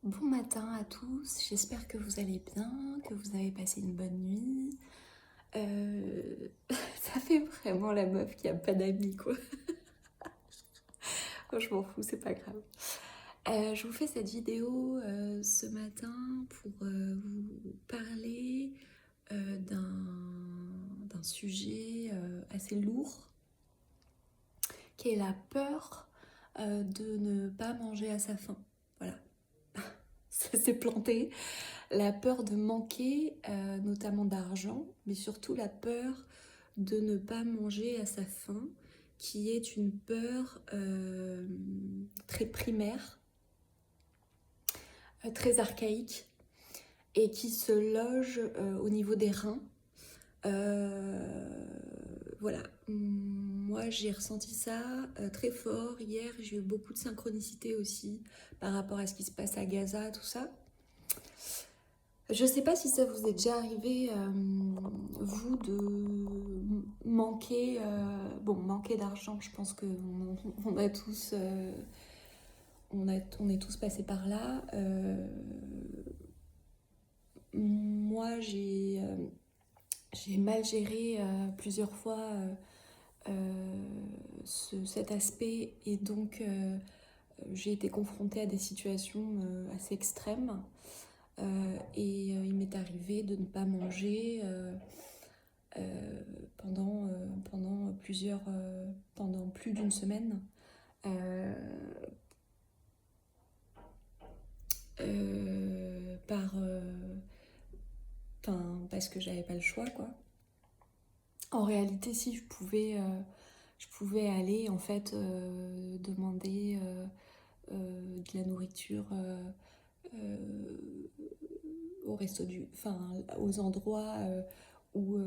Bon matin à tous, j'espère que vous allez bien, que vous avez passé une bonne nuit. Ça fait vraiment la meuf qui a pas d'amis quoi. Oh, je m'en fous, c'est pas grave. Je vous fais cette vidéo ce matin pour vous parler d'un sujet assez lourd qui est la peur de ne pas manger à sa faim. Voilà, ça s'est planté. La peur de manquer, notamment d'argent, mais surtout la peur de ne pas manger à sa faim, qui est une peur très primaire, très archaïque, et qui se loge au niveau des reins. Voilà, moi j'ai ressenti ça très fort hier, j'ai eu beaucoup de synchronicité aussi par rapport à ce qui se passe à Gaza, tout ça. Je sais pas si ça vous est déjà arrivé, vous, de manquer, manquer d'argent, je pense qu'on a tous, on est tous passés par là. Moi, j'ai mal géré plusieurs fois cet aspect et donc j'ai été confrontée à des situations assez extrêmes. Il m'est arrivé de ne pas manger pendant plus d'une semaine. Euh, euh, par, euh, Parce que j'avais pas le choix, quoi. En réalité, si je pouvais aller en fait demander de la nourriture euh, aux endroits où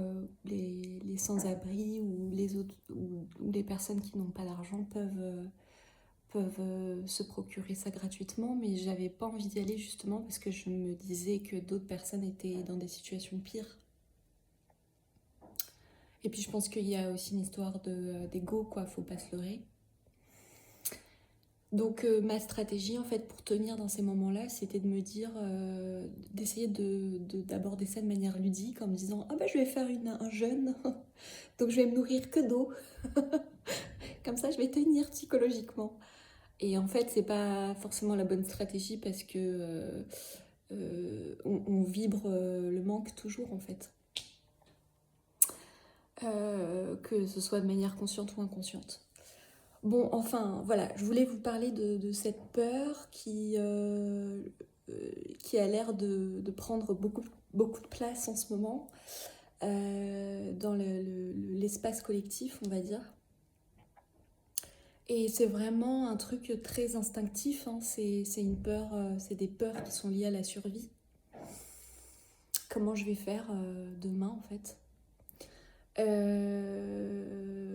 les sans-abri ou les autres ou les personnes qui n'ont pas d'argent peuvent se procurer ça gratuitement, mais j'avais pas envie d'y aller justement parce que je me disais que d'autres personnes étaient dans des situations pires. Et puis je pense qu'il y a aussi une histoire d'ego, quoi, faut pas se leurrer. Donc ma stratégie en fait pour tenir dans ces moments-là, c'était de me dire, d'essayer d'aborder ça de manière ludique en me disant ah bah je vais faire un jeûne, donc je vais me nourrir que d'eau, comme ça je vais tenir psychologiquement. Et en fait c'est pas forcément la bonne stratégie parce que on vibre le manque toujours en fait, que ce soit de manière consciente ou inconsciente. Bon, enfin, voilà, je voulais vous parler de cette peur qui a l'air de prendre beaucoup de place en ce moment dans l'espace collectif, on va dire. Et c'est vraiment un truc très instinctif, hein. C'est une peur, c'est des peurs qui sont liées à la survie. Comment je vais faire demain, en fait. Euh,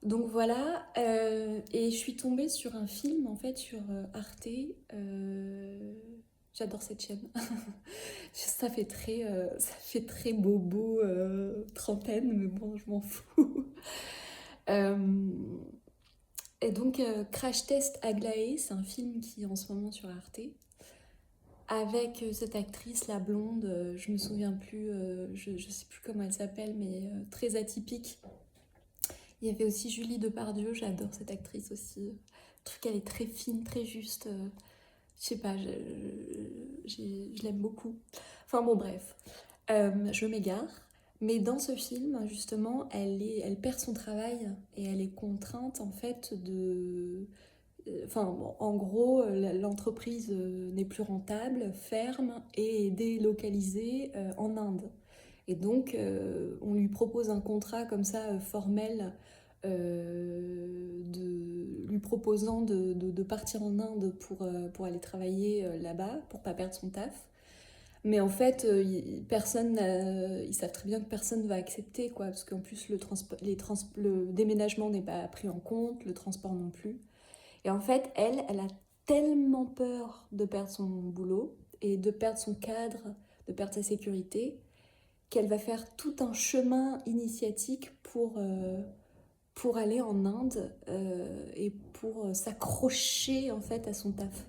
Donc voilà, et je suis tombée sur un film en fait sur Arte. J'adore cette chaîne. Ça fait très bobo trentaine, mais bon, je m'en fous. Euh, et donc Crash Test Aglaé, c'est un film qui est en ce moment sur Arte. Avec cette actrice, la blonde, je me souviens plus, je sais plus comment elle s'appelle, mais très atypique. Il y avait aussi Julie Depardieu, j'adore cette actrice aussi. Le truc, elle est très fine, très juste. Je sais pas, je l'aime beaucoup. Enfin bon, bref, je m'égare. Mais dans ce film, justement, elle perd son travail et elle est contrainte en fait de. Enfin, bon, en gros, l'entreprise n'est plus rentable, ferme et est délocalisée en Inde. Et donc, on lui propose un contrat comme ça, formel, lui proposant de partir en Inde pour aller travailler là-bas, pour pas perdre son taf. Mais en fait, ils savent très bien que personne ne va accepter, quoi, parce qu'en plus, le déménagement n'est pas pris en compte, le transport non plus. Et en fait, elle a tellement peur de perdre son boulot et de perdre son cadre, de perdre sa sécurité, qu'elle va faire tout un chemin initiatique pour aller en Inde et pour s'accrocher en fait à son taf.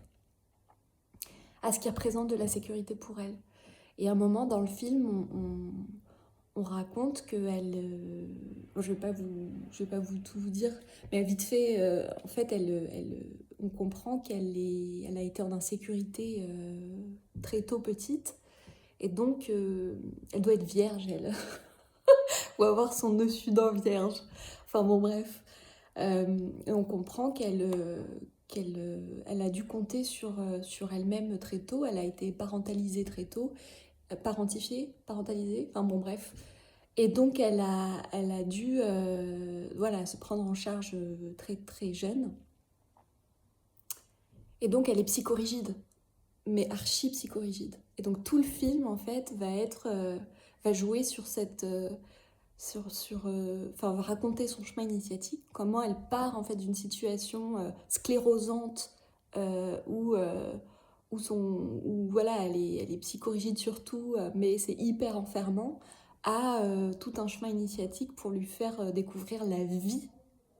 à ce qui représente de la sécurité pour elle. Et à un moment dans le film, on raconte qu'elle... je vais pas vous tout vous dire, mais vite fait, en fait, on comprend elle a été en insécurité très tôt petite, et donc elle doit être vierge, elle, ou avoir son dessus d'un vierge. Enfin bon, bref. Et on comprend qu'elle a dû compter sur elle-même très tôt, elle a été parentalisée très tôt, parentalisée, enfin bon, bref. Et donc, elle a dû voilà, se prendre en charge très, très jeune. Et donc, elle est psychorigide, mais archi psychorigide. Et donc, tout le film, en fait, va jouer sur cette... enfin, va raconter son chemin initiatique, comment elle part, en fait, d'une situation sclérosante où voilà, elle est psychorigide surtout, mais c'est hyper enfermant, à tout un chemin initiatique pour lui faire découvrir la vie,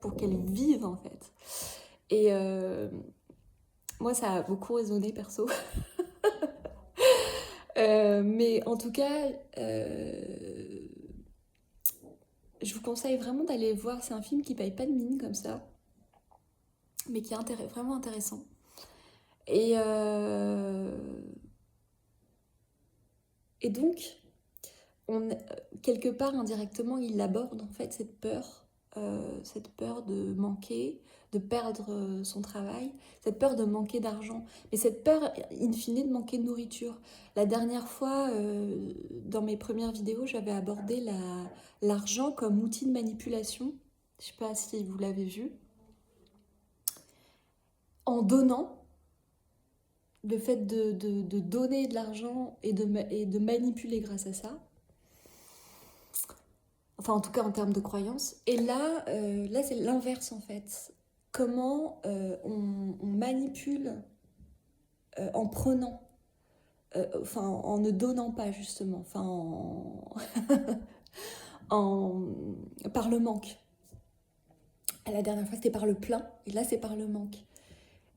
pour qu'elle vive en fait. Et moi, ça a beaucoup résonné perso. Mais en tout cas, je vous conseille vraiment d'aller voir. C'est un film qui paye pas de mine comme ça, mais qui est vraiment intéressant. Et donc, quelque part indirectement, il aborde en fait cette peur de manquer, de perdre son travail, cette peur de manquer d'argent, mais cette peur in fine de manquer de nourriture. La dernière fois, dans mes premières vidéos, j'avais abordé l'argent comme outil de manipulation. Je ne sais pas si vous l'avez vu. En donnant, le fait de donner de l'argent et de manipuler grâce à ça, enfin en tout cas en termes de croyances. Et là c'est l'inverse en fait. Comment on manipule en prenant, enfin en ne donnant pas justement, enfin par le manque. La dernière fois c'était par le plein, et là c'est par le manque.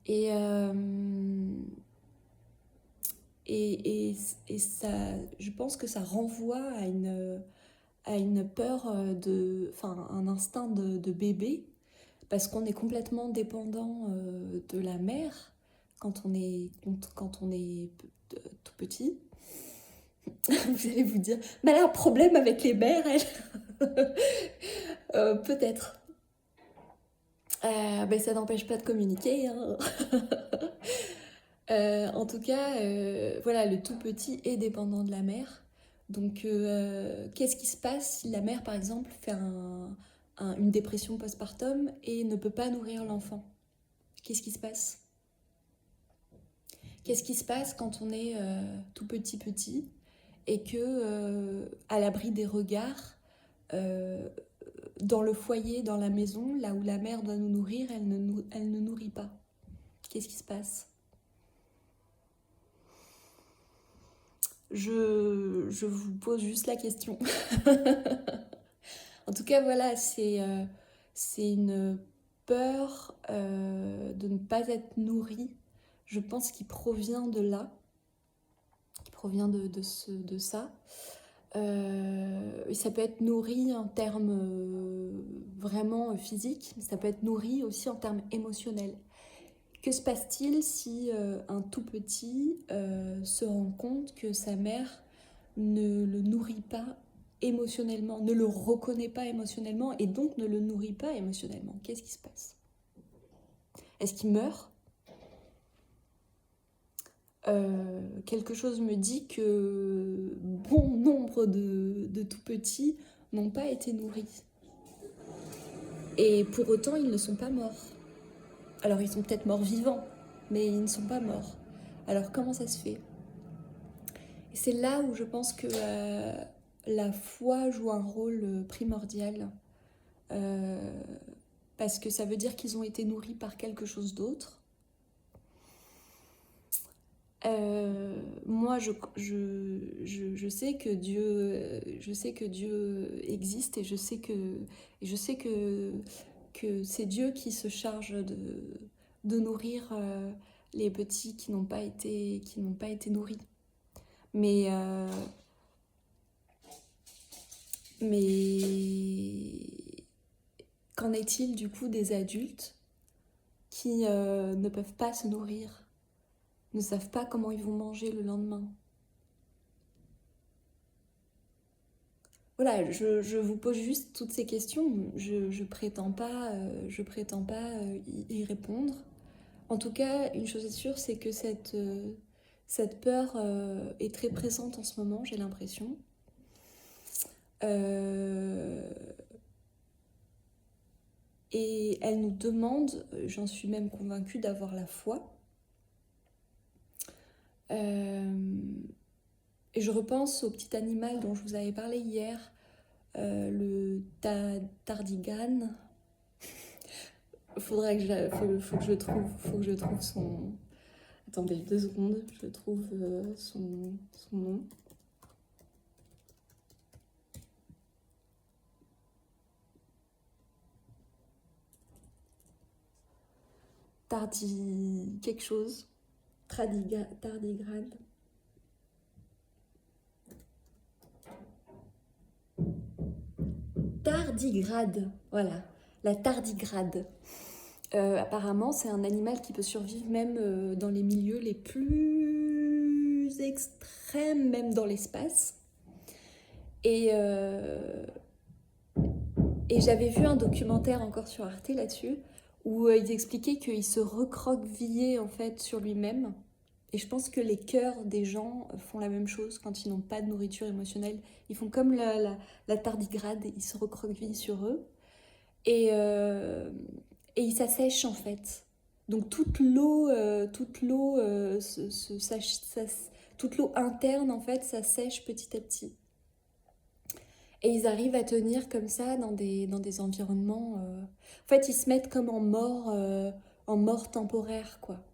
Et, et ça, je pense que ça renvoie à une peur enfin un instinct de bébé, parce qu'on est complètement dépendant de la mère quand on est tout petit. Vous allez vous dire, mais elle a un problème avec les mères, elle. Peut-être. Ben, ça n'empêche pas de communiquer. Hein. En tout cas, voilà, le tout petit est dépendant de la mère. Donc, qu'est-ce qui se passe si la mère, par exemple, fait une dépression postpartum et ne peut pas nourrir l'enfant? Qu'est-ce qui se passe? Qu'est-ce qui se passe quand on est tout petit et que, à l'abri des regards, dans le foyer, dans la maison, là où la mère doit nous nourrir, elle ne nourrit pas? Qu'est-ce qui se passe? Je vous pose juste la question. En tout cas, voilà, c'est une peur de ne pas être nourri, je pense, qui provient de là, qui provient de ça. Ça peut être nourri en termes vraiment physiques, mais ça peut être nourri aussi en termes émotionnels. Que se passe-t-il si un tout petit se rend compte que sa mère ne le nourrit pas émotionnellement, ne le reconnaît pas émotionnellement et donc ne le nourrit pas émotionnellement? Qu'est-ce qui se passe? Est-ce qu'il meurt? Quelque chose me dit que bon nombre de tout petits n'ont pas été nourris. Et pour autant, ils ne sont pas morts. Alors, ils sont peut-être morts vivants, mais ils ne sont pas morts. Alors, comment ça se fait? Et c'est là où je pense que la foi joue un rôle primordial. Parce que ça veut dire qu'ils ont été nourris par quelque chose d'autre. Moi, je sais que Dieu existe, et je sais que c'est Dieu qui se charge de nourrir les petits qui n'ont pas été nourris. Mais, mais qu'en est-il du coup des adultes qui ne peuvent pas se nourrir, ne savent pas comment ils vont manger le lendemain? Voilà, je vous pose juste toutes ces questions. Je prétends pas, y répondre. En tout cas, une chose est sûre, c'est que cette peur est très présente en ce moment, j'ai l'impression. Euh, et elle nous demande, j'en suis même convaincue, d'avoir la foi. Et je repense au petit animal dont je vous avais parlé hier, le tardigrade. Faut que je trouve son... Attendez 2 secondes, je trouve son nom. Quelque chose. Tardigrade. Tardigrade, voilà, la tardigrade. Apparemment, c'est un animal qui peut survivre même dans les milieux les plus extrêmes, même dans l'espace. Et j'avais vu un documentaire encore sur Arte là-dessus, où ils expliquaient qu'il se recroquevillait en fait sur lui-même. Et je pense que les cœurs des gens font la même chose quand ils n'ont pas de nourriture émotionnelle. Ils font comme la tardigrade, ils se recroquevillent sur eux. Et ils s'assèchent en fait. Donc toute l'eau interne en fait s'assèche petit à petit. Et ils arrivent à tenir comme ça dans des environnements. En fait, ils se mettent comme en mort temporaire, quoi.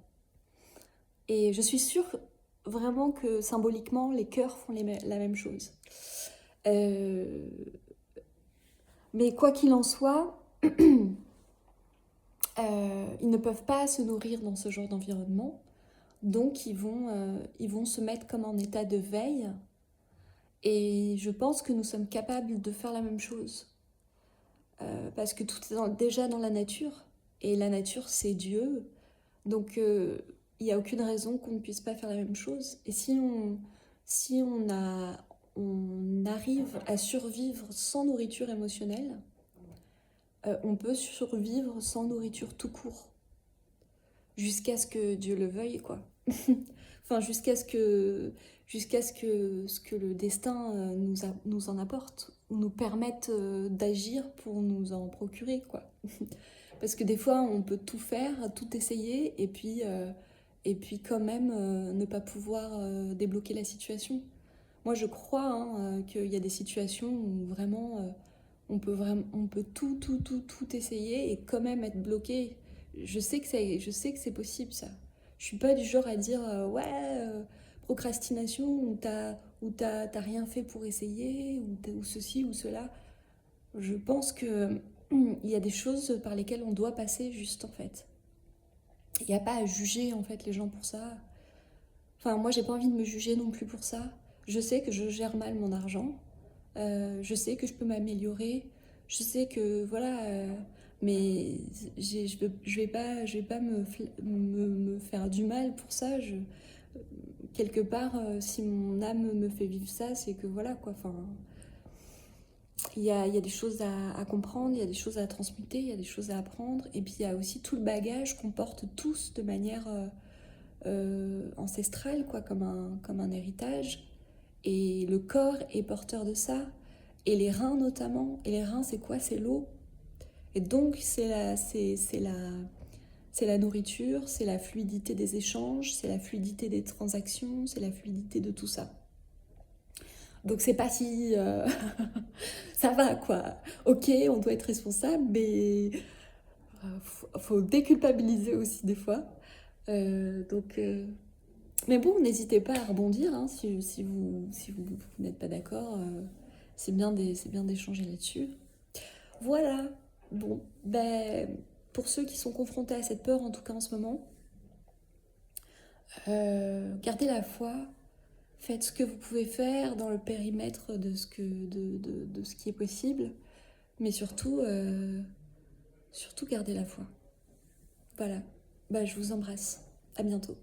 Et je suis sûre vraiment que symboliquement, les cœurs font la même chose. Mais quoi qu'il en soit, ils ne peuvent pas se nourrir dans ce genre d'environnement. Donc, ils vont se mettre comme en état de veille. Et je pense que nous sommes capables de faire la même chose. Parce que tout est déjà dans la nature. Et la nature, c'est Dieu. Donc, il n'y a aucune raison qu'on ne puisse pas faire la même chose. Et si on arrive à survivre sans nourriture émotionnelle, on peut survivre sans nourriture tout court. Jusqu'à ce que Dieu le veuille, quoi. Enfin, jusqu'à ce que le destin nous en apporte, ou nous permette d'agir pour nous en procurer, quoi. Parce que des fois, on peut tout faire, tout essayer, et puis quand même ne pas pouvoir débloquer la situation. Moi, je crois qu'il y a des situations où vraiment on peut tout essayer et quand même être bloqué. Je sais que c'est possible, ça. Je suis pas du genre à dire procrastination ou t'as rien fait pour essayer ou ceci ou cela. Je pense que il y a des choses par lesquelles on doit passer juste en fait. Il n'y a pas à juger en fait les gens pour ça. Enfin, moi j'ai pas envie de me juger non plus pour ça. Je sais que je gère mal mon argent. Je sais que je peux m'améliorer. Je sais que voilà. Mais je vais pas me faire du mal pour ça. Quelque part, si mon âme me fait vivre ça, c'est que voilà quoi. Enfin, il y a des choses à comprendre, il y a des choses à transmuter, il y a des choses à apprendre. Et puis il y a aussi tout le bagage qu'on porte tous de manière ancestrale, quoi, comme un héritage. Et le corps est porteur de ça. Et les reins notamment. Et les reins, c'est quoi? C'est l'eau. Et donc, c'est la nourriture, c'est la fluidité des échanges, c'est la fluidité des transactions, c'est la fluidité de tout ça. Donc c'est pas si... ça va quoi. Ok, on doit être responsable, mais faut déculpabiliser aussi des fois. Mais bon, n'hésitez pas à rebondir hein, si vous n'êtes pas d'accord. C'est bien d'échanger là-dessus. Voilà. Bon, ben, pour ceux qui sont confrontés à cette peur, en tout cas en ce moment, Gardez la foi, faites ce que vous pouvez faire dans le périmètre de de ce qui est possible, mais surtout gardez la foi. Voilà, bah, je vous embrasse, à bientôt.